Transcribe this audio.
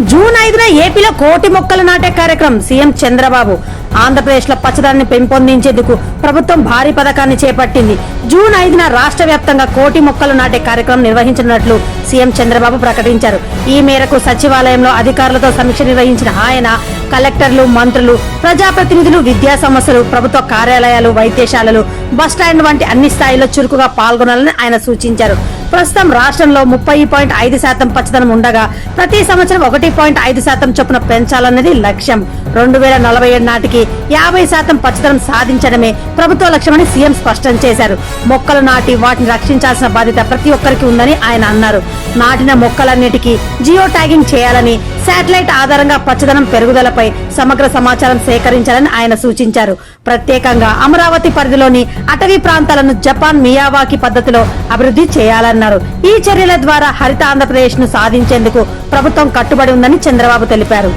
June 5న ఏపీలో కోటి మొక్కలు నాటే కార్యక్రమం సీఎం చంద్రబాబు. ఆంధ్రప్రదేశ్ లో పచ్చదనాన్ని పెంపొందించేందుకు ప్రభుత్వం భారీ పథకాన్ని చేపట్టింది. జూన్ 5న రాష్ట్ర వ్యాప్తంగా కోటి మొక్కలు నాటే కార్యక్రమం నిర్వహించనున్నట్లు సీఎం చంద్రబాబు ప్రకటించారు. ఈ మేరకు సచివాలయంలో అధికారులతో సమీక్ష నిర్వహించిన ఆయన కలెక్టర్లు, మంత్రులు, ప్రజాప్రతినిధులు, విద్యా సంస్థలు, ప్రభుత్వ కార్యాలయాలు, వైద్యశాలలు, బస్టాండ్ వంటి అన్ని స్థాయిల్లో చురుకుగా పాల్గొనాలని ఆయన సూచించారు. ప్రస్తుతం రాష్ట్రంలో 30.5% పచ్చదనం ఉండగా ప్రతి సంవత్సరం 1.5% చొప్పున పెంచాలన్నది లక్ష్యం. 2047 నాటికి 50% పచ్చదనం సాధించడమే ప్రభుత్వ లక్ష్యమని సీఎం స్పష్టం చేశారు. మొక్కలు నాటి వాటిని రక్షించాల్సిన బాధ్యత ప్రతి ఒక్కరికి ఉందని ఆయన అన్నారు. నాటిన మొక్కలన్నిటికీ జియో ట్యాగింగ్ చేయాలని, శాటిలైట్ ఆధారంగా పచ్చదనం పెరుగుదలపై సమగ్ర సమాచారం సేకరించాలని ఆయన సూచించారు. ప్రత్యేకంగా అమరావతి పరిధిలోని అటవీ ప్రాంతాలను జపాన్ మియావాకి పద్ధతిలో అభివృద్ధి చేయాలన్నారు. ఈ చర్యల ద్వారా హరిత ఆంధ్రప్రదేశ్ ను సాధించేందుకు ప్రభుత్వం కట్టుబడి ఉందని చంద్రబాబు తెలిపారు.